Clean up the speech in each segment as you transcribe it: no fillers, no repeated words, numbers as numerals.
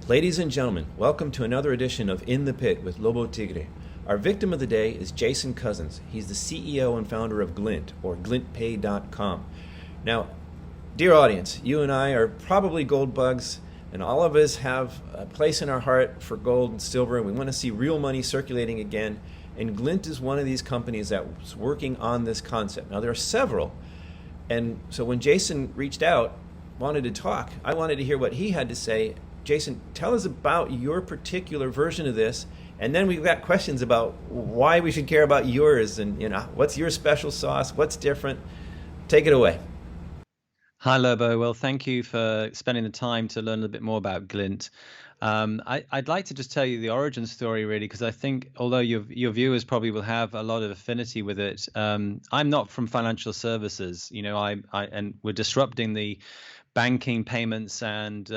Ladies and gentlemen, welcome to another edition of In the Pit with Lobo Tigre. Our victim of the day is Jason Cozens. He's the CEO and founder of Glint, or glintpay.com. Now, dear audience, you and I are probably gold bugs, and all of us have a place in our heart for gold and silver, and we want to see real money circulating again. And Glint is one of these companies that's working on this concept. Now, there are several. And so when Jason reached out, wanted to talk, I wanted to hear what he had to say. Jason, tell us about your particular version of this, and then we've got questions about why we should care about yours, and what's your special sauce, what's different. Take it away. Hi, Lobo. Well, thank you for spending the time to learn a little bit more about Glint. I'd like to just tell you the origin story, really, because I think although your viewers probably will have a lot of affinity with it, I'm not from financial services. And we're disrupting the banking, payments, and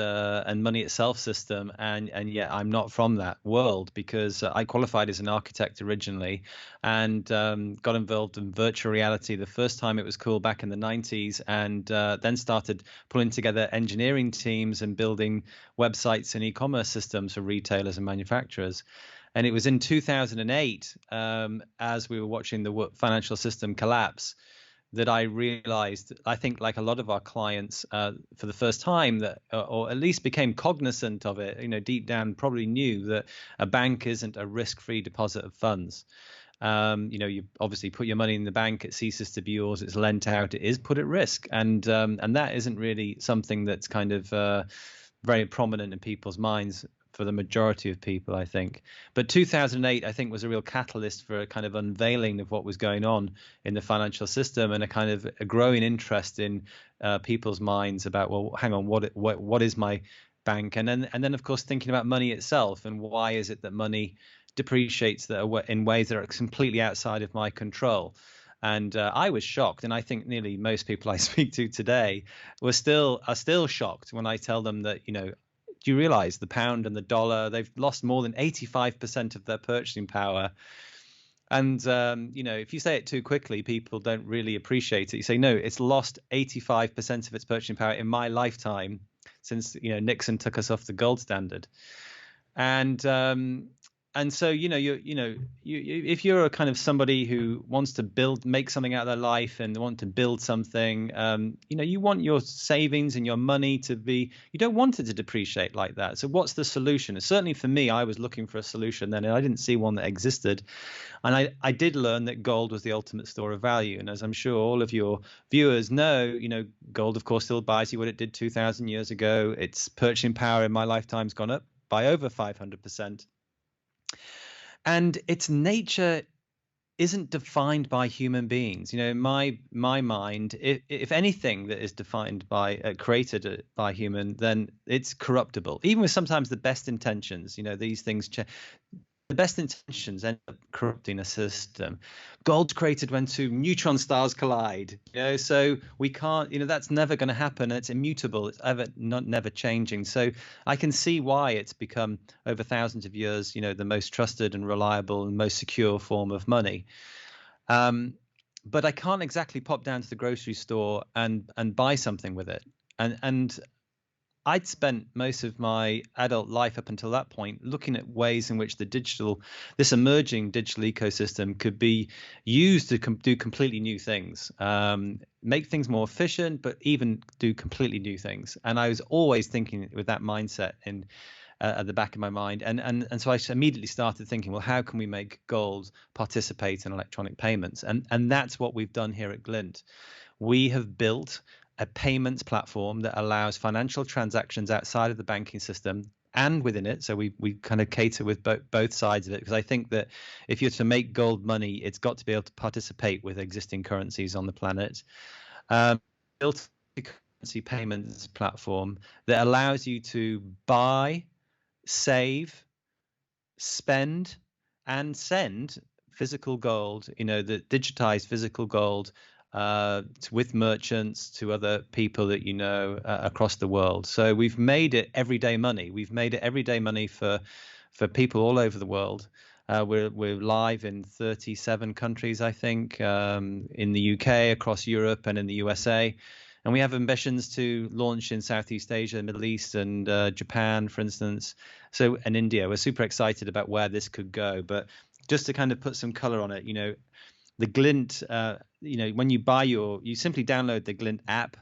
money itself system, and yet I'm not from that world because I qualified as an architect originally, and got involved in virtual reality the first time it was cool back in the 90s, and then started pulling together engineering teams and building websites and e-commerce systems for retailers and manufacturers. And it was in 2008, as we were watching the financial system collapse, that I realized, I think like a lot of our clients, for the first time, that, or at least became cognizant of it, deep down probably knew that a bank isn't a risk-free deposit of funds. You obviously put your money in the bank, it ceases to be yours, it's lent out, it is put at risk. And that isn't really something that's kind of very prominent in people's minds for the majority of people, I think. But 2008, I think, was a real catalyst for a kind of unveiling of what was going on in the financial system, and a kind of a growing interest in people's minds about, well, hang on, what is my bank? And then of course thinking about money itself, and why is it that money depreciates in ways that are completely outside of my control. And I was shocked, and I think nearly most people I speak to today are still shocked when I tell them that, do you realize the pound and the dollar, they've lost more than 85% of their purchasing power? And, if you say it too quickly, people don't really appreciate it. You say, no, it's lost 85% of its purchasing power in my lifetime since, Nixon took us off the gold standard. And so, if you're a kind of somebody who wants to make something out of their life and want to build something, you want your savings and your money you don't want it to depreciate like that. So what's the solution? Certainly for me, I was looking for a solution then, and I didn't see one that existed. And I did learn that gold was the ultimate store of value. And as I'm sure all of your viewers know, gold, of course, still buys you what it did 2,000 years ago. Its purchasing power in my lifetime's gone up by over 500%. And its nature isn't defined by human beings. In my mind, if anything that is defined created by human, then it's corruptible. Even with sometimes the best intentions, these things the best intentions end up corrupting a system. Gold's created when two neutron stars collide, so we can't, that's never going to happen. It's immutable. It's never changing. So I can see why it's become over thousands of years, the most trusted and reliable and most secure form of money. But I can't exactly pop down to the grocery store and buy something with it. And I'd spent most of my adult life up until that point looking at ways in which this emerging digital ecosystem could be used to do completely new things, make things more efficient, but even do completely new things. And I was always thinking with that mindset at the back of my mind. And so I immediately started thinking, well, how can we make gold participate in electronic payments? And that's what we've done here at Glint. We have built a payments platform that allows financial transactions outside of the banking system and within it. So we kind of cater with both sides of it, because I think that if you're to make gold money, it's got to be able to participate with existing currencies on the planet. Built a currency payments platform that allows you to buy, save, spend, and send physical gold, the digitized physical gold, with merchants, to other people that across the world. So we've made it everyday money. We've made it everyday money for people all over the world. We're live in 37 countries, I think, in the UK, across Europe, and in the USA. And we have ambitions to launch in Southeast Asia, Middle East, and Japan, for instance. So, and India. We're super excited about where this could go. But just to kind of put some color on it, the Glint, when you simply download the Glint app,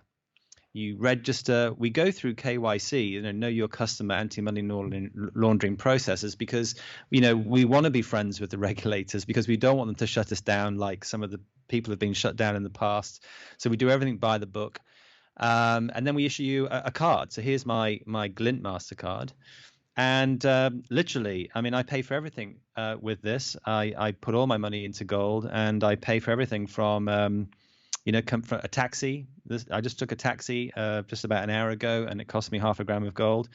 you register. We go through KYC, know your customer, anti-money laundering processes, because we want to be friends with the regulators, because we don't want them to shut us down like some of the people have been shut down in the past. So we do everything by the book, and then we issue you a card. So here's my Glint MasterCard. And literally, I mean, I pay for everything with this. I put all my money into gold, and I pay for everything from come for a taxi. I just took a taxi just about an hour ago, and it cost me half a gram of gold,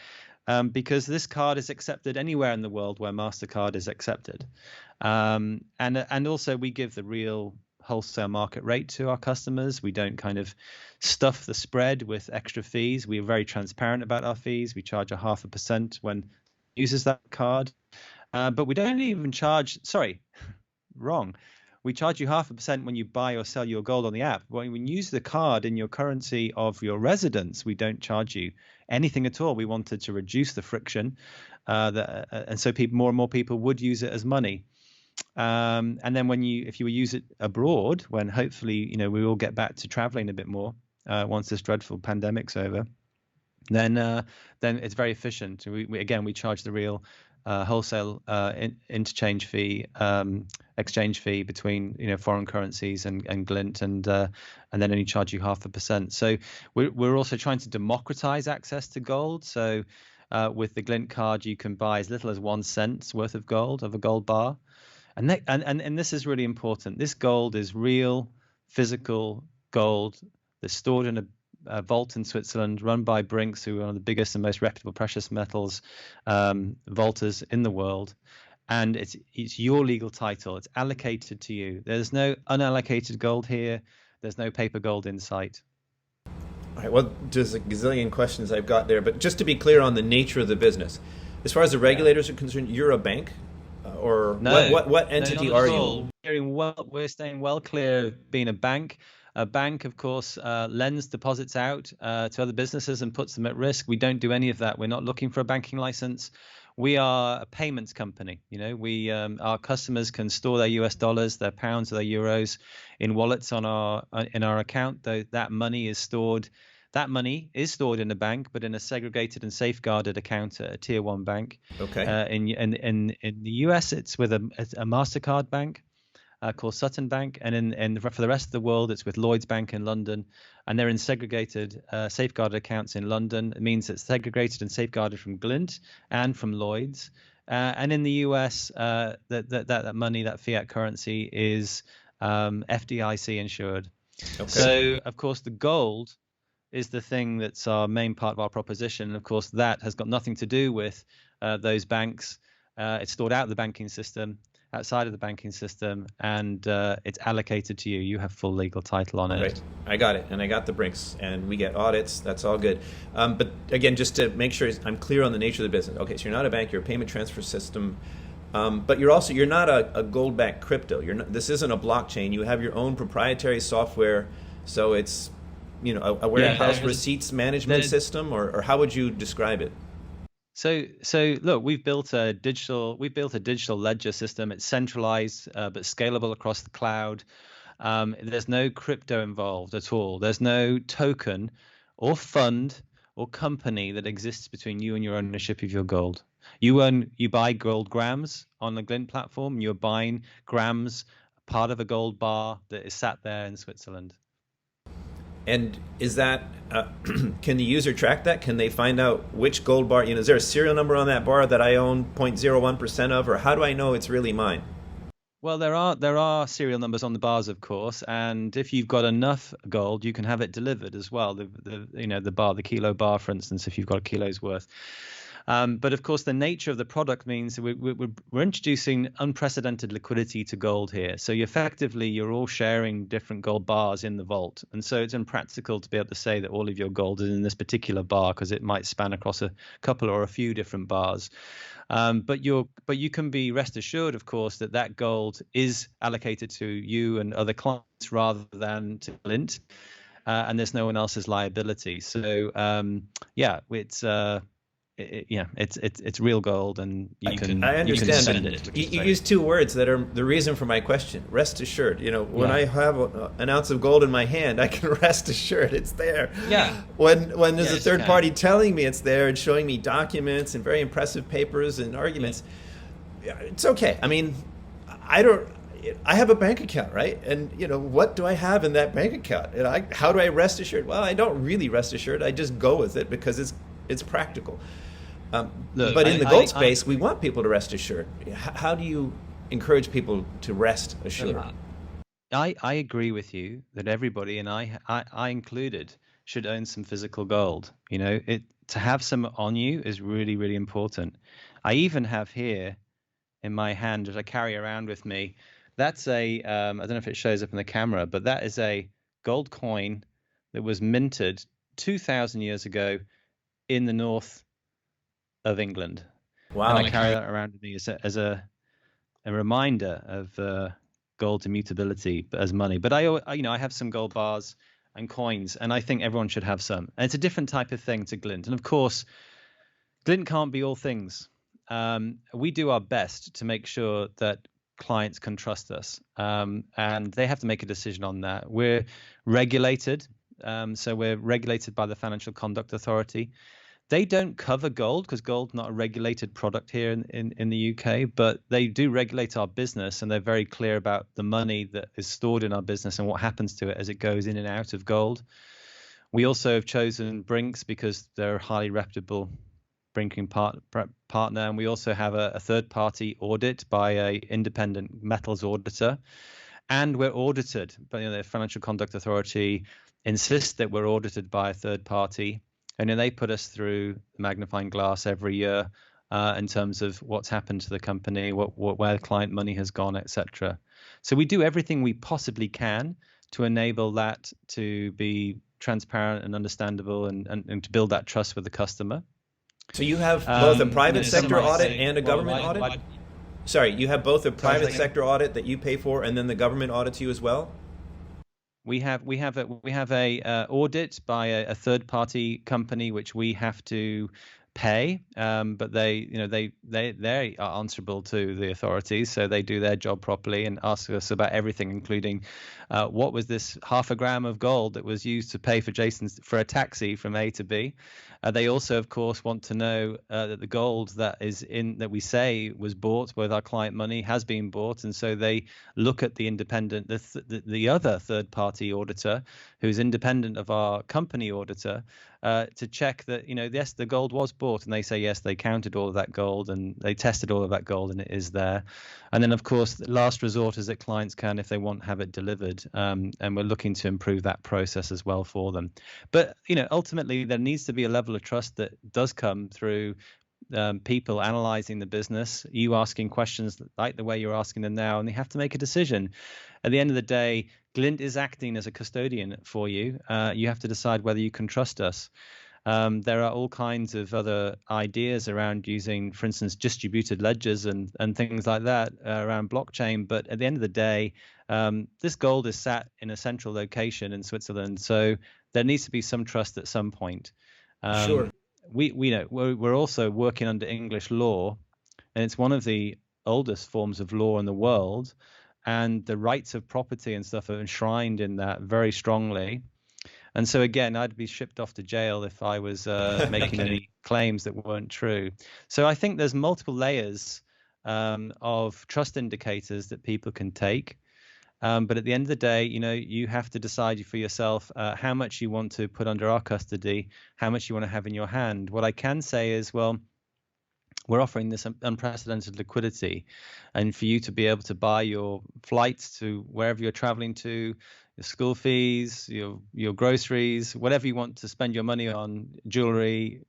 because this card is accepted anywhere in the world where MasterCard is accepted. And also we give the real wholesale market rate to our customers. We don't kind of stuff the spread with extra fees. We are very transparent about our fees. We charge 0.5% when uses that card, but we don't even charge. Sorry, wrong. We charge you 0.5% when you buy or sell your gold on the app. When you use the card in your currency of your residence, we don't charge you anything at all. We wanted to reduce the friction, and so more and more people would use it as money. And then if you use it abroad, when hopefully we all get back to traveling a bit more once this dreadful pandemic's over, then it's very efficient. We charge the real wholesale interchange fee, exchange fee between foreign currencies and Glint, and then only charge you 0.5%. So we're also trying to democratize access to gold. So with the Glint card, you can buy as little as 1 cent worth of gold, of a gold bar. And this is really important. This gold is real, physical gold that's stored in a vault in Switzerland, run by Brinks, who are one of the biggest and most reputable precious metals vaulters in the world. And it's your legal title. It's allocated to you. There's no unallocated gold here. There's no paper gold in sight. All right. Well, there's a gazillion questions I've got there, but just to be clear on the nature of the business, as far as the regulators are concerned, you're a bank. Or no, what entity are you? We're staying well clear of being a bank. A bank, of course, lends deposits out to other businesses and puts them at risk. We don't do any of that. We're not looking for a banking license. We are a payments company. Our customers can store their US dollars, their pounds, or their euros in wallets in our account. That money is stored. That money is stored in a bank, but in a segregated and safeguarded account at a tier 1 bank. Okay. In the US, it's with a MasterCard bank called Sutton Bank, and for the rest of the world, it's with Lloyds Bank in London, and they're in segregated, safeguarded accounts in London. It means it's segregated and safeguarded from Glint and from Lloyds. And in the US, that money, that fiat currency, is FDIC insured. Okay. So, of course, the gold is the thing that's our main part of our proposition. And of course, that has got nothing to do with those banks. It's stored out of the banking system, outside of the banking system, and it's allocated to you. You have full legal title on it. Right. I got it, and I got the Brinks, and we get audits. That's all good. But again, just to make sure I'm clear on the nature of the business. Okay, so you're not a bank. You're a payment transfer system. But you're not a gold-backed crypto. This isn't a blockchain. You have your own proprietary software. So it's a warehouse receipts management system, or how would you describe it? So look, we've built a digital ledger system. It's centralized but scalable across the cloud. There's no crypto involved at all. There's no token or fund or company that exists between you and your ownership of your gold. You buy gold grams on the Glint platform, and you're buying grams, part of a gold bar that is sat there in Switzerland. And is that, can the user track that? Can they find out which gold bar, is there a serial number on that bar that I own 0.01% of, or how do I know it's really mine? Well, there are serial numbers on the bars, of course, and if you've got enough gold, you can have it delivered as well. The kilo bar, for instance, if you've got a kilo's worth. But of course, the nature of the product means we're introducing unprecedented liquidity to gold here. So you're all sharing different gold bars in the vault. And so it's impractical to be able to say that all of your gold is in this particular bar, because it might span across a couple or a few different bars. But you can be rest assured, of course, that gold is allocated to you and other clients rather than to Glint. and there's no one else's liability. So yeah, it's real gold, and I you can understand, send but it. Which you, is you safe. use two words that are the reason for my question. Rest assured. When Yeah, I have an ounce of gold in my hand, I can rest assured it's there. yeah, When there's a yes, you third can. party telling me it's there and showing me documents and very impressive papers and Yeah, arguments, yeah, it's okay. I mean, I don't. I have a bank account, right? And what do I have in that bank account? And how do I rest assured? Well, I don't really rest assured. I just go with it because it's practical. look, But in the gold I space, we want people to rest assured. How do you encourage people to rest assured? uh, I agree with you that everybody, and I included, should own some physical gold. It to have some on you is really, really important. I even have here in my hand that I carry around with me. That's I don't know if it shows up in the camera, but that is a gold coin that was minted 2,000 years ago in the north of England, and I Wow. carry that around with me as a reminder of gold's immutability as money. But I have some gold bars and coins, and I think everyone should have some. And it's a different type of thing to Glint, and of course, Glint can't be all things. We do our best to make sure that clients can trust us, and they have to make a decision on that. We're regulated, so we're regulated by the Financial Conduct Authority. They don't cover gold because gold's not a regulated product here in the UK, but they do regulate our business, and they're very clear about the money that is stored in our business and what happens to it as it goes in and out of gold. We also have chosen Brinks because they're a highly reputable partner, and we also have a third-party audit by a independent metals auditor, and we're audited. But the Financial Conduct Authority insists that we're audited by a third party, and then they put us through the magnifying glass every year in terms of what's happened to the company, where the client money has gone, etc. So we do everything we possibly can to enable that to be transparent and understandable, and to build that trust with the customer. So you have both a private Some sector might audit say, and a well, government audit? Sorry, you have both a sorry, say private again? sector audit that you pay for, and then the government audits you as well? We have a audit by a third party company which we have to pay, but they are answerable to the authorities, so they do their job properly and ask us about everything, including what was this half a gram of gold that was used to pay for Jason's for a taxi from A to B. They also, of course, want to know that the gold that we say was bought with our client money has been bought, and so they look at the other third party auditor, who's independent of our company auditor, to check that yes, the gold was bought, and they say yes, they counted all of that gold and they tested all of that gold and it is there. And then, of course, the last resort is that clients can, if they want, have it delivered, and we're looking to improve that process as well for them. But ultimately, there needs to be a level of trust that does come through people analyzing the business, you asking questions like the way you're asking them now, and they have to make a decision. At the end of the day, Glint is acting as a custodian for you. You have to decide whether you can trust us. There are all kinds of other ideas around using, for instance, distributed ledgers and things like that around blockchain. But at the end of the day, this gold is sat in a central location in Switzerland, so there needs to be some trust at some point. Sure. Um, we know we're also working under English law, and it's one of the oldest forms of law in the world, and the rights of property and stuff are enshrined in that very strongly. And so again, I'd be shipped off to jail if I was making any claims that weren't true. So I think there's multiple layers of trust indicators that people can take. But at the end of the day, you have to decide for yourself how much you want to put under our custody, how much you want to have in your hand. What I can say is, well, we're offering this unprecedented liquidity, and for you to be able to buy your flights to wherever you're traveling to, your school fees, your groceries, whatever you want to spend your money on, jewelry,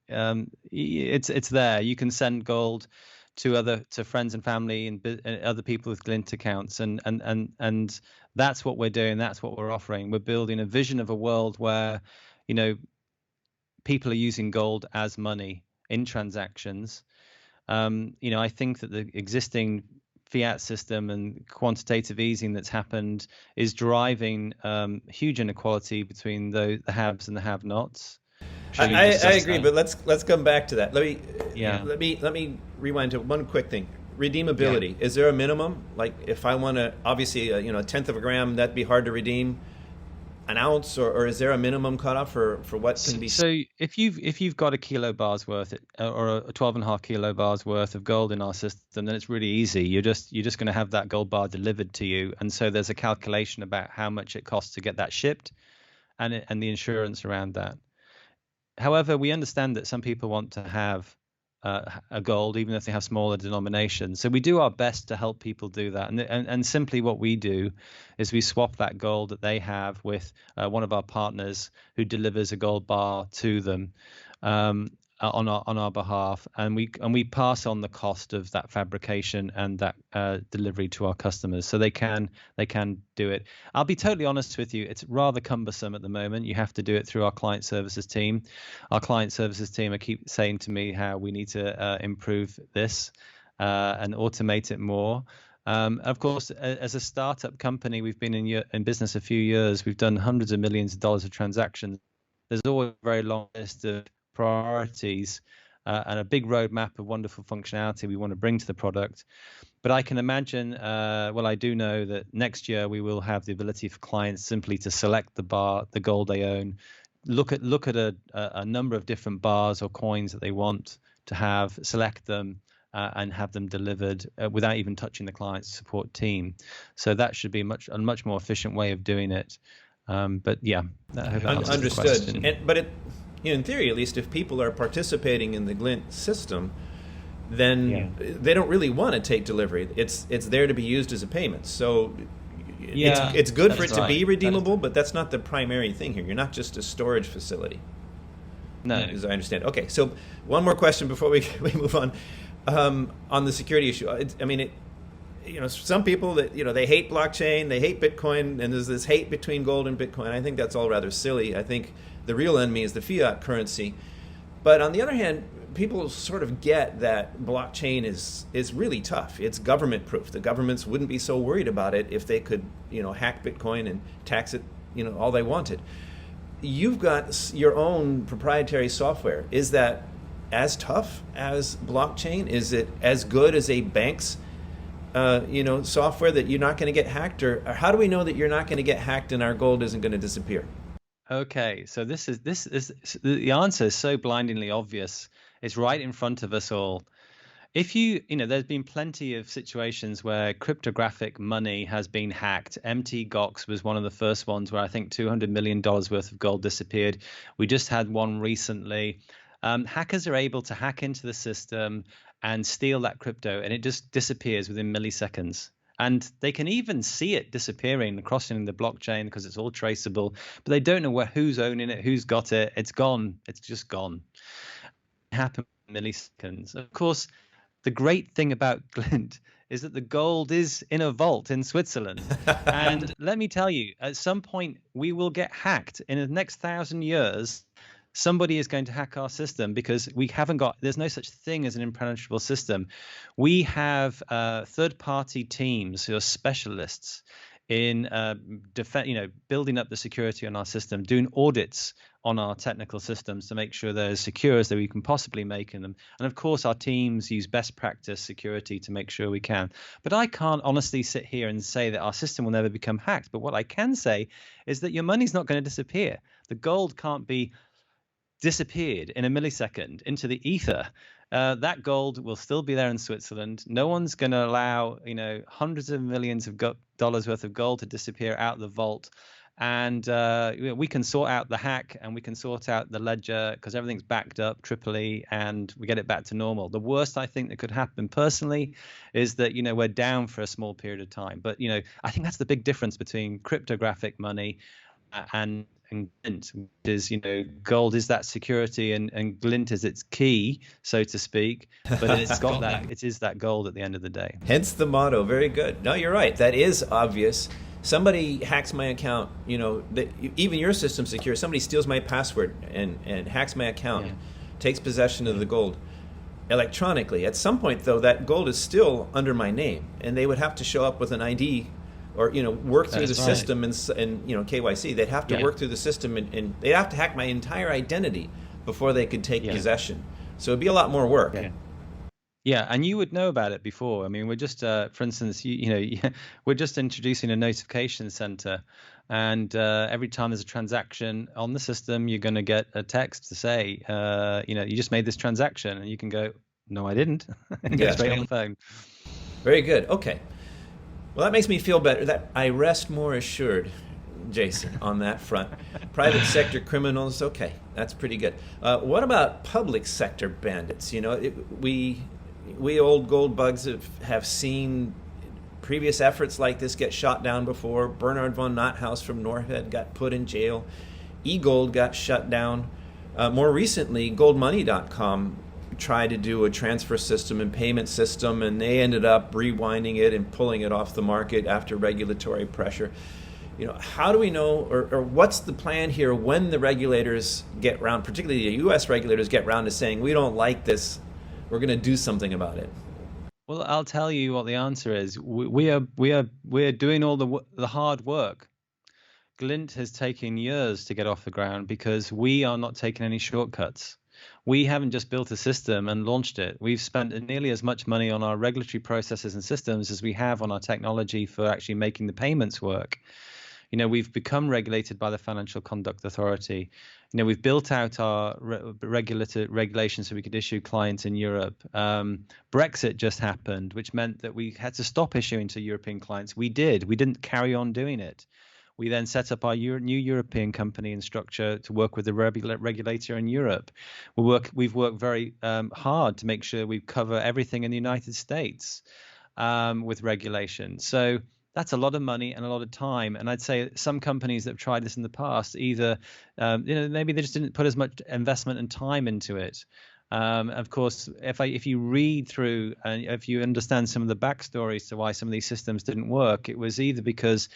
it's there. You can send gold to friends and family and other people with Glint accounts, and that's what we're doing. That's what we're offering. We're building a vision of a world where, people are using gold as money in transactions. I think that the existing fiat system and quantitative easing that's happened is driving huge inequality between the haves and the have-nots. I agree, but let's come back to that. Yeah. Let me rewind to one quick thing. Redeemability. Yeah. Is there a minimum? Like if I want to, obviously, a tenth of a gram, that'd be hard to redeem. An ounce, or is there a minimum cutoff for what can be? So if you've got a kilo bars worth or a 12.5 kilo bars worth of gold in our system, then it's really easy. You're just going to have that gold bar delivered to you, and so there's a calculation about how much it costs to get that shipped, and the insurance around that. However, we understand that some people want to have a gold, even if they have smaller denominations. So we do our best to help people do that. And simply what we do is we swap that gold that they have with one of our partners who delivers a gold bar to them on our behalf, and we pass on the cost of that fabrication and that delivery to our customers, so they can do it. I'll be totally honest with you, it's rather cumbersome at the moment. You have to do it through our client services team. Our client services team keep saying to me how we need to improve this and automate it more. Of course, as a startup company, we've been in business a few years. We've done hundreds of millions of dollars of transactions. There's always a very long list of priorities and a big roadmap of wonderful functionality we want to bring to the product. But I can imagine, I do know that next year we will have the ability for clients simply to select the gold they own, look at a number of different bars or coins that they want to have, select them, and have them delivered without even touching the client support team. So that should be a much more efficient way of doing it. But yeah, I hope that answers the question. But in theory, at least, if people are participating in the Glint system, then they don't really want to take delivery. It's there to be used as a payment. So it's good for it to be redeemable, but that's not the primary thing here. You're not just a storage facility. No, as I understand. Okay, so one more question before we move on the security issue. Some people that they hate blockchain, they hate Bitcoin, and there's this hate between gold and Bitcoin. I think that's all rather silly. I think the real enemy is the fiat currency. But on the other hand, people sort of get that blockchain is really tough. It's government proof. The governments wouldn't be so worried about it if they could hack Bitcoin and tax it all they wanted. You've got your own proprietary software. Is that as tough as blockchain? Is it as good as a bank's software that you're not going to get hacked? Or how do we know that you're not going to get hacked and our gold isn't going to disappear? Okay, so this is the answer is so blindingly obvious. It's right in front of us all. If there's been plenty of situations where cryptographic money has been hacked. Mt. Gox was one of the first ones where I think $200 million worth of gold disappeared. We just had one recently. Hackers are able to hack into the system and steal that crypto, and it just disappears within milliseconds. And they can even see it disappearing and crossing the blockchain because it's all traceable, but they don't know who's owning it, who's got it. It's gone. It's just gone. It happened in milliseconds. Of course, the great thing about Glint is that the gold is in a vault in Switzerland. And let me tell you, at some point, we will get hacked. In the next 1,000 years, somebody is going to hack our system because there's no such thing as an impenetrable system. We have third-party teams who are specialists in building up the security on our system, doing audits on our technical systems to make sure they're as secure as we can possibly make in them. And of course, our teams use best practice security to make sure we can. But I can't honestly sit here and say that our system will never become hacked. But what I can say is that your money's not going to disappear. The gold can't be disappeared in a millisecond into the ether. That gold will still be there in Switzerland. No one's going to allow hundreds of millions of dollars worth of gold to disappear out of the vault. And we can sort out the hack and we can sort out the ledger because everything's backed up triply and we get it back to normal. The worst I think that could happen personally is that we're down for a small period of time. But I think that's the big difference between cryptographic money and Glint is, gold is that security and Glint is its key, so to speak, but it's got it is that gold at the end of the day. Hence the motto. Very good. No, you're right. That is obvious. Somebody hacks my account, even your system's secure. Somebody steals my password and hacks my account, takes possession of the gold. electronically. At some point, though, that gold is still under my name, and they would have to show up with an ID, or work through the system and KYC. They'd have to work through the system, and they'd have to hack my entire identity before they could take possession. So it'd be a lot more work. Yeah, and you would know about it before. I mean, we're just, for instance, we're just introducing a notification center, and every time there's a transaction on the system, you're going to get a text to say, you just made this transaction, and you can go, no, I didn't, and go straight on the phone. Very good. Okay. Well, that makes me feel better. That I rest more assured, Jason, on that front. Private sector criminals, okay, that's pretty good. What about public sector bandits? We old gold bugs have seen previous efforts like this get shot down before. Bernard von Nothaus from Norhead got put in jail. eGold got shut down. More recently, goldmoney.com tried to do a transfer system and payment system, and they ended up rewinding it and pulling it off the market after regulatory pressure. How do we know, or what's the plan here when the regulators get round, particularly the U.S. regulators get round to saying, we don't like this, we're going to do something about it? Well, I'll tell you what the answer is. We're doing all the hard work. Glint has taken years to get off the ground because we are not taking any shortcuts. We haven't just built a system and launched it. We've spent nearly as much money on our regulatory processes and systems as we have on our technology for actually making the payments work. We've become regulated by the Financial Conduct Authority. We've built out our regulations so we could issue clients in Europe. Brexit just happened, which meant that we had to stop issuing to European clients. We did. We didn't carry on doing it. We then set up our new European company and structure to work with the regulator in Europe. We've worked very hard to make sure we cover everything in the United States with regulation. So that's a lot of money and a lot of time. And I'd say some companies that have tried this in the past, either maybe they just didn't put as much investment and time into it. Of course, if you read through and if you understand some of the backstories to why some of these systems didn't work, it was either because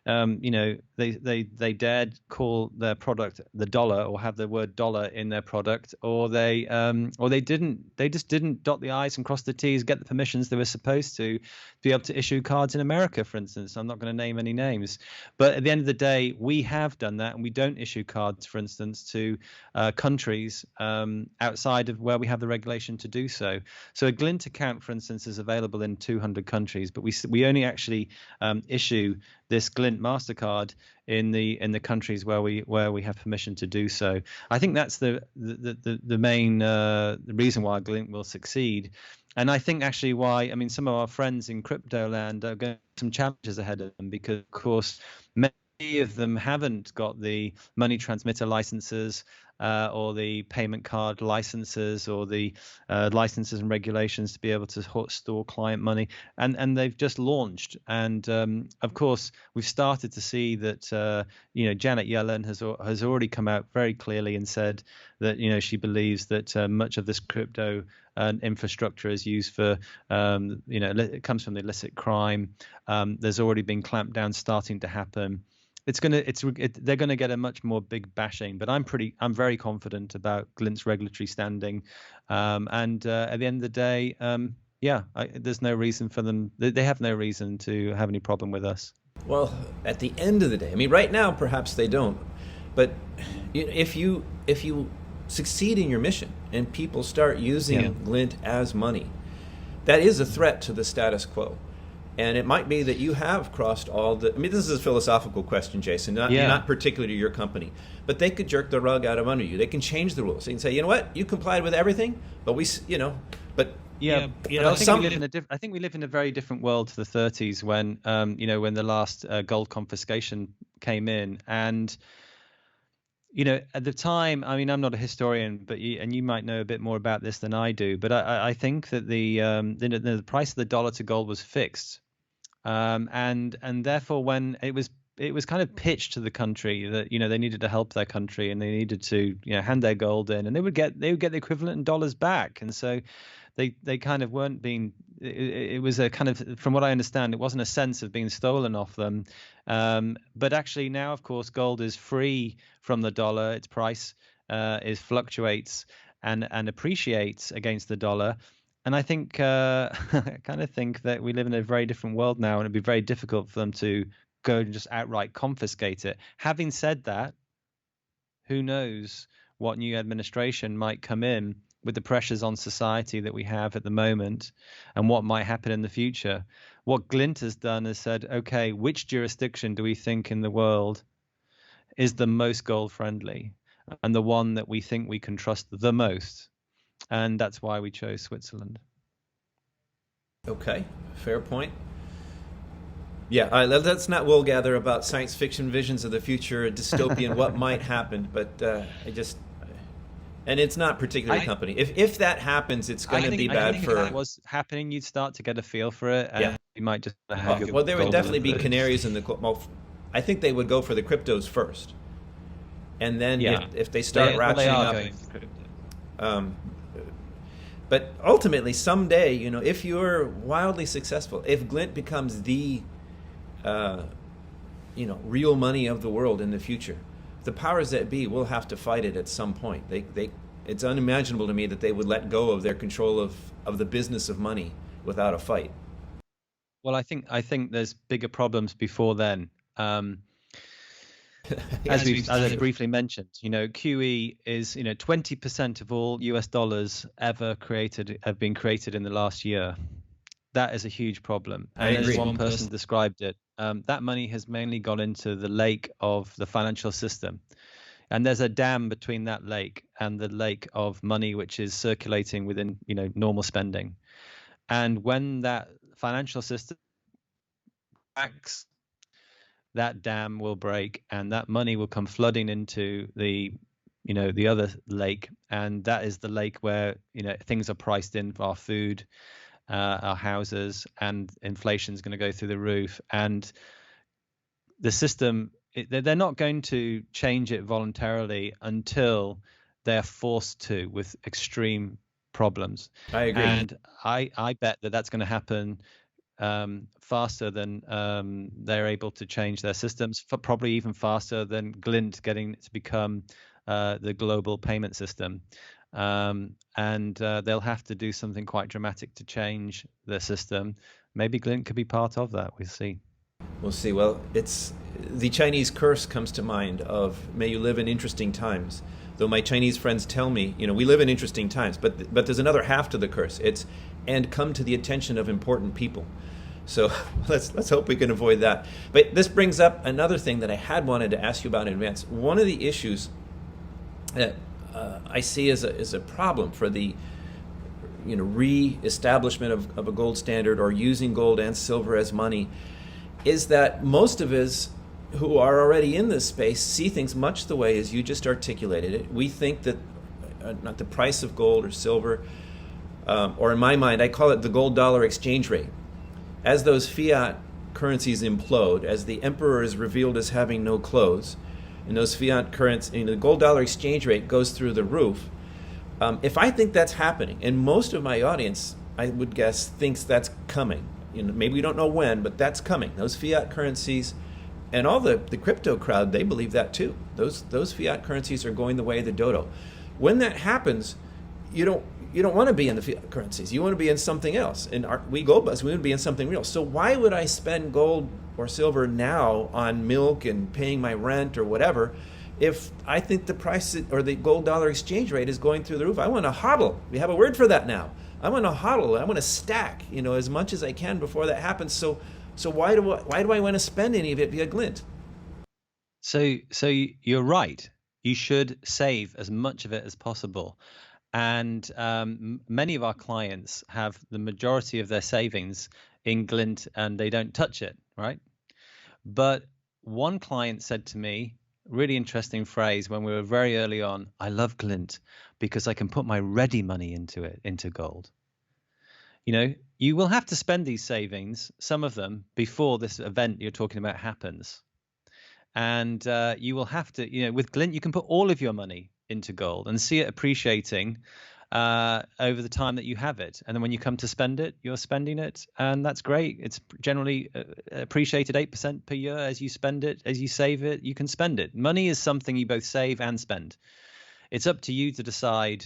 they dared call their product the dollar or have the word dollar in their product, or they just didn't dot the I's and cross the T's, get the permissions they were supposed to be able to issue cards in America, for instance. I'm not going to name any names, but at the end of the day, we have done that, and we don't issue cards, for instance, to countries outside of where we have the regulation to do so. So a Glint account, for instance, is available in 200 countries, but we only actually issue this Glint MasterCard in the countries where we have permission to do so. I think that's the main reason why Glint will succeed, and I think actually why some of our friends in crypto land are going to have some challenges ahead of them, because of course many of them haven't got the money transmitter licenses or the payment card licenses or the licenses and regulations to be able to store client money, and they've just launched. And of course, we've started to see that Janet Yellen has already come out very clearly and said that she believes that much of this crypto infrastructure is used for it comes from the illicit crime. There's already been clampdowns starting to happen. They're going to get a much more big bashing, but I'm very confident about Glint's regulatory standing, and at the end of the day, there's no reason for them. They have no reason to have any problem with us. Well, at the end of the day, right now perhaps they don't, but if you succeed in your mission and people start using Glint as money, that is a threat to the status quo. And it might be that you have crossed all the... this is a philosophical question, Jason, not particular to your company. But they could jerk the rug out of under you. They can change the rules. They can say, you know what, you complied with everything, but I think we live in a very different world to the 30s when, when the last gold confiscation came in. And, at the time, I'm not a historian, but you might know a bit more about this than I do. But I think that the price of the dollar to gold was fixed. And therefore, when it was kind of pitched to the country that they needed to help their country and they needed to hand their gold in, and they would get the equivalent in dollars back, and so they kind of weren't being. It was a kind of, from what I understand, it wasn't a sense of being stolen off them, but actually now, of course, gold is free from the dollar. Its price fluctuates. and appreciates against the dollar. And I think I kind of think that we live in a very different world now, and it'd be very difficult for them to go and just outright confiscate it. Having said that, who knows what new administration might come in with the pressures on society that we have at the moment and what might happen in the future. What Glint has done is said, okay, which jurisdiction do we think in the world is the most gold friendly and the one that we think we can trust the most? And that's why we chose Switzerland. Okay, fair point. Yeah, let's not wool gather about science fiction visions of the future, dystopian, what might happen. But and it's not particularly company. If that happens, it's going to be bad for. If that was happening, you'd start to get a feel for it, and you might just have your. Well, there would definitely be canaries in the. Well, I think they would go for the cryptos first, and then if they start ratcheting up. But ultimately, someday, if you're wildly successful, if Glint becomes the real money of the world in the future, the powers that be will have to fight it at some point. It's unimaginable to me that they would let go of their control of the business of money without a fight. Well, I think there's bigger problems before then. As I briefly mentioned, QE is 20% of all US dollars ever created have been created in the last year. That is a huge problem. And as one person described it, that money has mainly gone into the lake of the financial system. And there's a dam between that lake and the lake of money which is circulating within normal spending. And when that financial system cracks, that dam will break and that money will come flooding into the other lake, and that is the lake where things are priced in for our food, our houses, and inflation is going to go through the roof. And the system, they're not going to change it voluntarily until they're forced to, with extreme problems. I agree. And I bet that's going to happen faster than they're able to change their systems, probably even faster than Glint getting to become the global payment system. And they'll have to do something quite dramatic to change their system. Maybe Glint could be part of that. We'll see. We'll see. Well, it's the Chinese curse comes to mind of "May you live in interesting times." Though my Chinese friends tell me, we live in interesting times, but there's another half to the curse. It's "and come to the attention of important people." So let's hope we can avoid that. But this brings up another thing that I had wanted to ask you about in advance. One of the issues that I see as a problem for the re-establishment of a gold standard or using gold and silver as money is that most of us who are already in this space see things much the way as you just articulated it. We think that not the price of gold or silver, or in my mind, I call it the gold dollar exchange rate. As those fiat currencies implode, as the emperor is revealed as having no clothes, and those fiat currencies, the gold dollar exchange rate goes through the roof. If I think that's happening, and most of my audience, I would guess, thinks that's coming. Maybe we don't know when, but that's coming. Those fiat currencies, and all the crypto crowd, they believe that too. Those fiat currencies are going the way of the dodo. When that happens, you don't want to be in the fiat currencies. You want to be in something else. And we gold bugs, we want to be in something real. So why would I spend gold or silver now on milk and paying my rent or whatever if I think the price or the gold dollar exchange rate is going through the roof? I want to hodl. We have a word for that now. I want to hodl. I want to stack, as much as I can before that happens. So why do I want to spend any of it via Glint? So you're right. You should save as much of it as possible. And many of our clients have the majority of their savings in Glint and they don't touch it, right? But one client said to me, really interesting phrase when we were very early on, "I love Glint because I can put my ready money into gold." You will have to spend these savings, some of them, before this event you're talking about happens. And you will have to, with Glint, you can put all of your money into gold and see it appreciating over the time that you have it. And then when you come to spend it, you're spending it. And that's great. It's generally appreciated 8% per year as you spend it, as you save it, you can spend it. Money is something you both save and spend. It's up to you to decide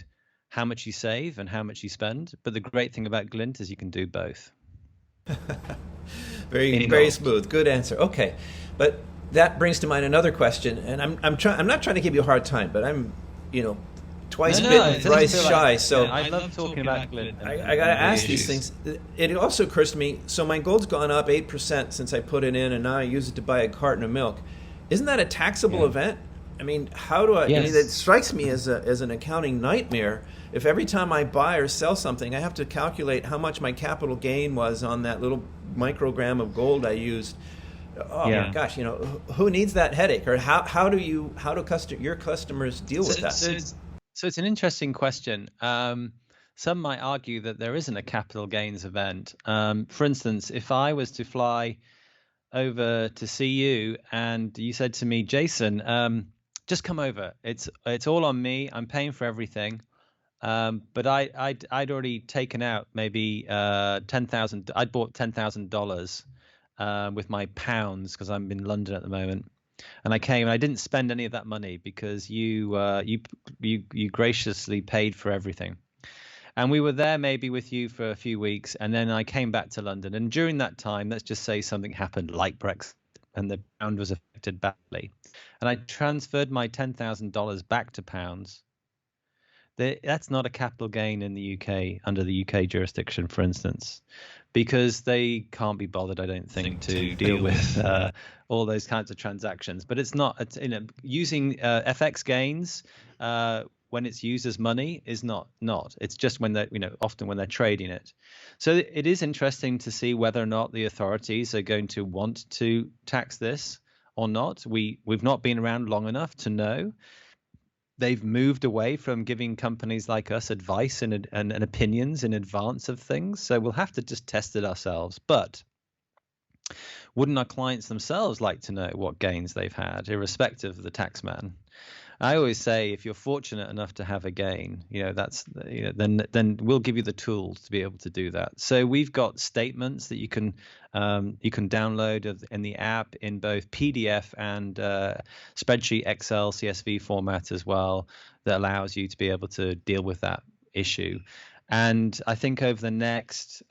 how much you save and how much you spend. But the great thing about Glint is you can do both. Very, very smooth. Good answer. Okay, but that brings to mind another question, and I'm not trying to give you a hard time, but I'm, twice bitten, thrice shy. So I love talking about Glint. I got to ask these things. It also occurs to me. So my gold's gone up 8% since I put it in, and now I use it to buy a carton of milk. Isn't that a taxable event? I mean, how do I? Yes. I mean, it strikes me as an accounting nightmare. If every time I buy or sell something, I have to calculate how much my capital gain was on that little microgram of gold I used. Oh my gosh, who needs that headache? Or how do your customers deal with that? So it's an interesting question. Some might argue that there isn't a capital gains event. For instance, if I was to fly over to see you and you said to me, Jason, just come over. It's all on me. I'm paying for everything. But I'd already taken out maybe $10,000. I'd bought $10,000 with my pounds because I'm in London at the moment. And I came and I didn't spend any of that money because you graciously paid for everything. And we were there maybe with you for a few weeks, and then I came back to London. And during that time, let's just say something happened like Brexit, and the pound was affected badly. And I transferred my $10,000 back to pounds. That's not a capital gain in the UK under the UK jurisdiction, for instance, because they can't be bothered, I don't think, to deal with all those kinds of transactions. But it's not, using FX gains when it's used as money is not. It's just when they're, often when they're trading it. So it is interesting to see whether or not the authorities are going to want to tax this or not. We've not been around long enough to know. They've moved away from giving companies like us advice and opinions in advance of things. So we'll have to just test it ourselves. But wouldn't our clients themselves like to know what gains they've had, irrespective of the tax man? I always say, if you're fortunate enough to have a gain, then we'll give you the tools to be able to do that. So we've got statements that you can download in the app in both PDF and spreadsheet, Excel, CSV format as well, that allows you to be able to deal with that issue. And I think over the next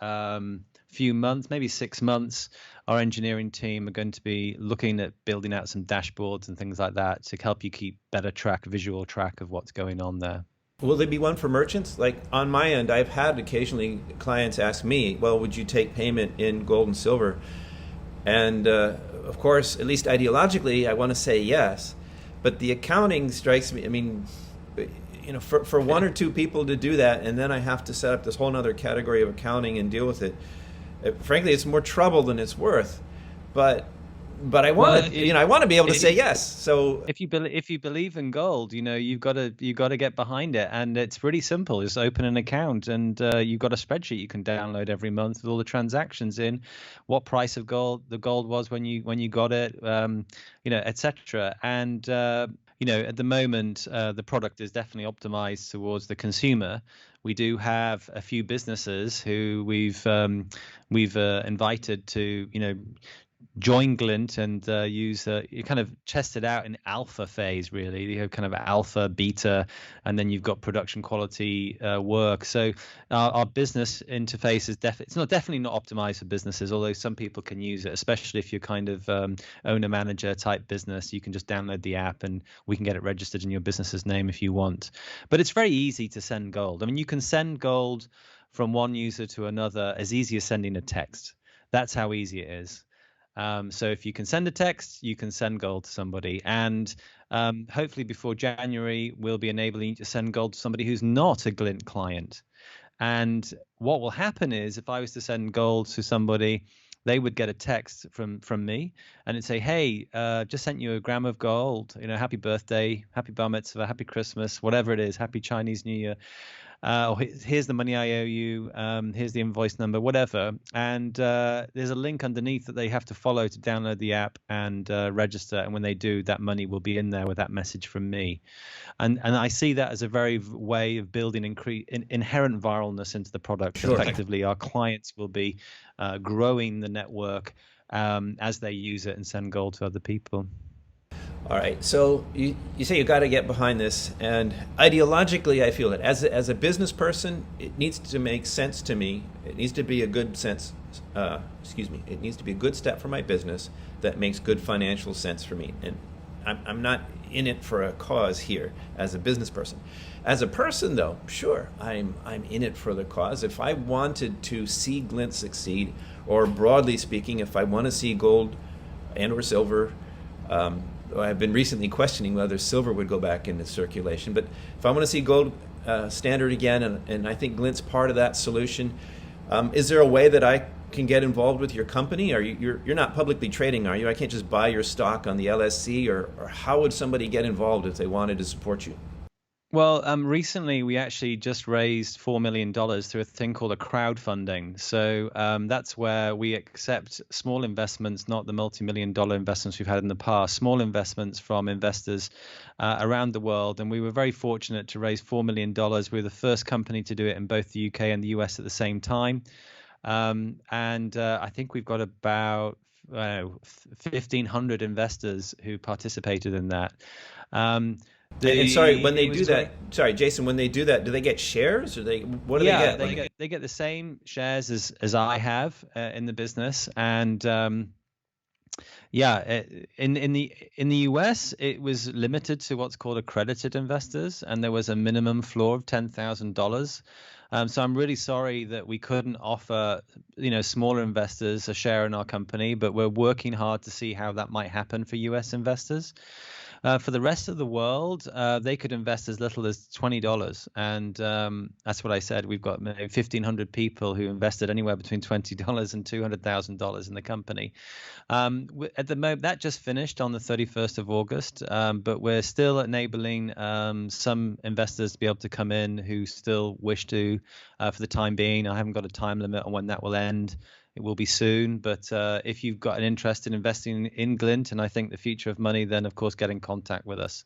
few months, maybe 6 months, our engineering team are going to be looking at building out some dashboards and things like that to help you keep better visual track of what's going on there. Will there be one for merchants? Like on my end, I've had occasionally clients ask me, well, would you take payment in gold and silver? And of course, at least ideologically, I want to say yes. But the accounting strikes me, I mean, for one or two people to do that, and then I have to set up this whole other category of accounting and deal with it. Frankly, it's more trouble than it's worth. But I want I want to be able to say yes. So if you believe in gold, you've got to get behind it, and it's really simple. Just open an account, and you've got a spreadsheet you can download every month with all the transactions in, what price of the gold was when you got it, etc. And at the moment, the product is definitely optimized towards the consumer. We do have a few businesses who we've invited to, join Glint and use you kind of test it out in alpha phase, really. You have kind of alpha, beta, and then you've got production quality work. So our business interface is definitely not optimized for businesses, although some people can use it, especially if you're kind of owner manager type business. You can just download the app and we can get it registered in your business's name if you want. But it's very easy to send gold. I mean, you can send gold from one user to another as easy as sending a text. That's how easy it is. So if you can send a text, you can send gold to somebody. And hopefully before January, we'll be enabling you to send gold to somebody who's not a Glint client. And what will happen is, if I was to send gold to somebody, they would get a text from me, and it'd say, hey, just sent you a gram of gold, happy birthday, happy bar mitzvah, happy Christmas, whatever it is, happy Chinese New Year. Or here's the money I owe you, here's the invoice number, whatever. And there's a link underneath that they have to follow to download the app and register. And when they do, that money will be in there with that message from me. And I see that as a very way of building inherent viralness into the product. Sure. Effectively, our clients will be growing the network as they use it and send gold to other people. All right. So you say you got to get behind this, and ideologically, I feel that as a business person, it needs to make sense to me. It needs to be a good sense. Excuse me. It needs to be a good step for my business that makes good financial sense for me. And I'm not in it for a cause here as a business person. As a person, though, sure, I'm in it for the cause. If I wanted to see Glint succeed, or broadly speaking, if I want to see gold and or silver. I've been recently questioning whether silver would go back into circulation. But if I want to see gold standard again, and I think Glint's part of that solution, is there a way that I can get involved with your company? Are you're not publicly trading, are you? I can't just buy your stock on the LSC, or how would somebody get involved if they wanted to support you? Well, recently we actually just raised $4 million through a thing called a crowdfunding. So that's where we accept small investments, not the multi-million-dollar investments we've had in the past, small investments from investors around the world. And we were very fortunate to raise $4 million. We were the first company to do it in both the UK and the US at the same time. And I think we've got about 1,500 investors who participated in that. And sorry, when they do that, sorry, Jason, when they do that, do they get shares, or what do they get? They get the same shares as I have in the business, and in the US, it was limited to what's called accredited investors, and there was a minimum floor of $10,000. So I'm really sorry that we couldn't offer, smaller investors a share in our company, but we're working hard to see how that might happen for US investors. For the rest of the world, they could invest as little as $20. And that's what I said. We've got 1,500 people who invested anywhere between $20 and $200,000 in the company. At the moment, that just finished on the 31st of August, but we're still enabling some investors to be able to come in who still wish to for the time being. I haven't got a time limit on when that will end. It will be soon, but if you've got an interest in investing in Glint, and I think the future of money, then of course get in contact with us.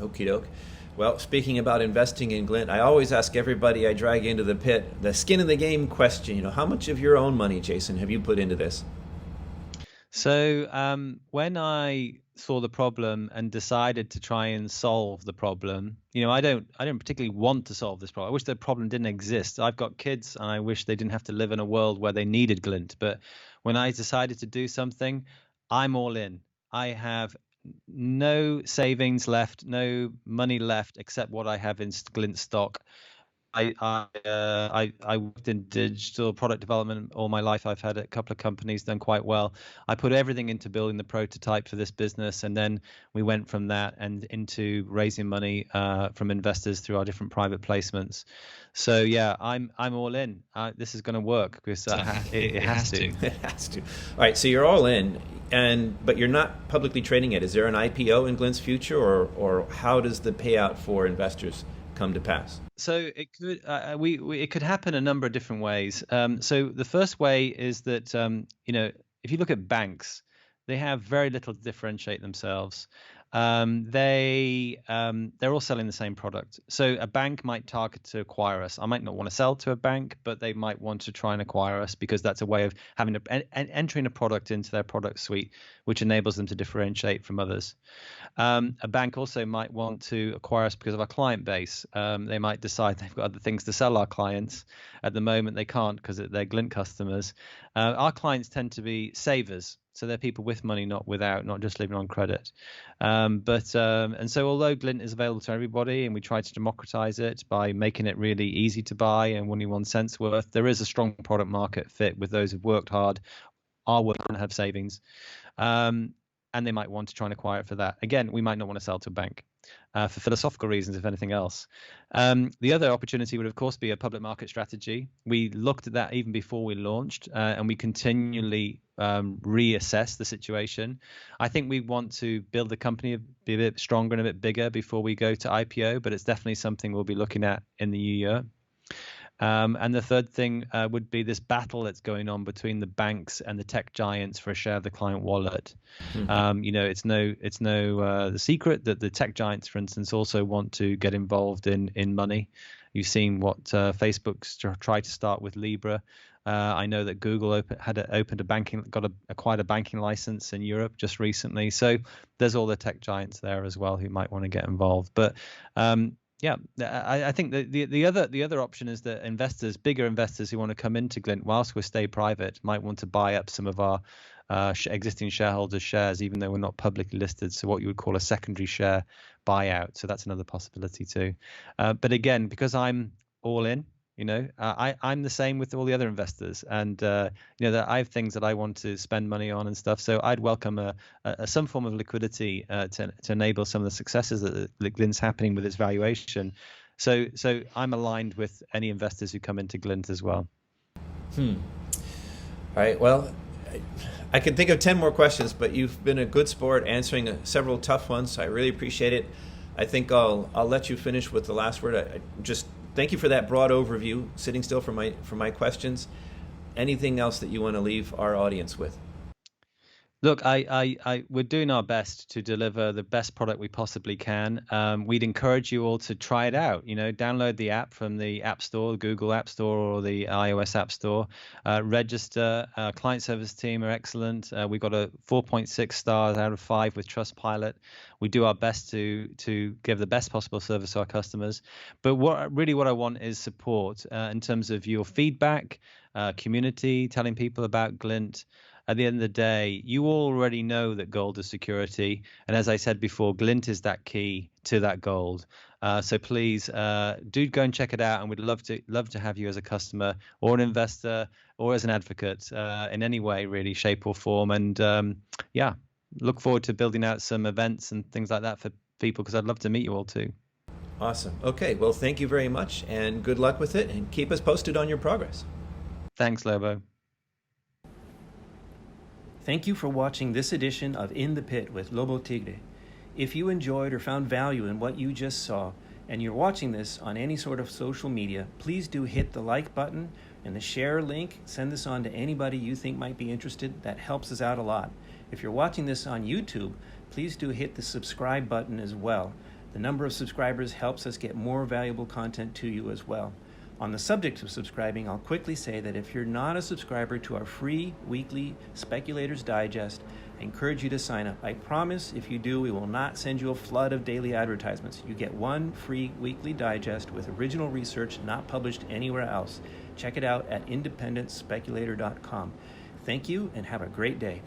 Okie doke. Well, speaking about investing in Glint, I always ask everybody I drag into the pit the skin in the game question. How much of your own money, Jason, have you put into this? So when I saw the problem and decided to try and solve the problem, I don't particularly want to solve this problem. I wish the problem didn't exist. I've got kids, and I wish they didn't have to live in a world where they needed Glint. But when I decided to do something, I'm all in. I have no savings left, no money left except what I have in Glint stock. I worked in digital product development all my life. I've had a couple of companies, done quite well. I put everything into building the prototype for this business, and then we went from that and into raising money from investors through our different private placements. So yeah, I'm all in. This is going to work because it has to. It has to. All right, so you're all in, but you're not publicly trading it. Is there an IPO in Glint's future, or how does the payout for investors come to pass? So it could it could happen a number of different ways. So the first way is that if you look at banks, they have very little to differentiate themselves. They're all selling the same product. So a bank might target to acquire us. I might not want to sell to a bank, but they might want to try and acquire us because that's a way of entering a product into their product suite, which enables them to differentiate from others. A bank also might want to acquire us because of our client base. They might decide they've got other things to sell our clients. At the moment, they can't because they're Glint customers. Our clients tend to be savers. So they're people with money, not without, not just living on credit. And so although Glint is available to everybody, and we try to democratize it by making it really easy to buy and only 1 cent's worth, there is a strong product market fit with those who've worked hard, are working and have savings. And they might want to try and acquire it for that. Again, we might not want to sell to a bank for philosophical reasons, if anything else. The other opportunity would, of course, be a public market strategy. We looked at that even before we launched, and we continually reassess the situation. I think we want to build the company, be a bit stronger and a bit bigger before we go to IPO, but it's definitely something we'll be looking at in the new year. And the third thing would be this battle that's going on between the banks and the tech giants for a share of the client wallet. It's no secret that the tech giants, for instance, also want to get involved in money. You've seen what Facebook's tried to start with Libra. I know that Google acquired a banking license in Europe just recently. So there's all the tech giants there as well who might want to get involved. But yeah, I think the other option is that investors, bigger investors who want to come into Glint whilst we stay private, might want to buy up some of our existing shareholders' shares, even though we're not publicly listed. So what you would call a secondary share buyout. So that's another possibility too. But again, because I'm all in, I'm the same with all the other investors, and that I have things that I want to spend money on and stuff. So I'd welcome some form of liquidity to enable some of the successes that Glint's happening with its valuation. So I'm aligned with any investors who come into Glint as well. All right. Well, I could think of 10 more questions, but you've been a good sport answering several tough ones. So I really appreciate it. I think I'll let you finish with the last word. I just thank you for that broad overview, sitting still for my questions. Anything else that you want to leave our audience with? Look, we're doing our best to deliver the best product we possibly can. We'd encourage you all to try it out. Download the app from the App Store, the Google App Store, or the iOS App Store. Register. Client service team are excellent. We got a 4.6 stars out of 5 with Trustpilot. We do our best to give the best possible service to our customers. But what I want is support in terms of your feedback, community, telling people about Glint. At the end of the day, you already know that gold is security. And as I said before, Glint is that key to that gold. So please do go and check it out. And we'd love to have you as a customer or an investor or as an advocate in any way, really, shape or form. And yeah, look forward to building out some events and things like that for people, because I'd love to meet you all too. Awesome. Okay. Well, thank you very much and good luck with it, and keep us posted on your progress. Thanks, Lobo. Thank you for watching this edition of In the Pit with Lobo Tigre. If you enjoyed or found value in what you just saw, and you're watching this on any sort of social media, please do hit the like button and the share link. Send this on to anybody you think might be interested. That helps us out a lot. If you're watching this on YouTube, please do hit the subscribe button as well. The number of subscribers helps us get more valuable content to you as well. On the subject of subscribing, I'll quickly say that if you're not a subscriber to our free weekly Speculators Digest, I encourage you to sign up. I promise if you do, we will not send you a flood of daily advertisements. You get one free weekly digest with original research not published anywhere else. Check it out at independentspeculator.com. Thank you and have a great day.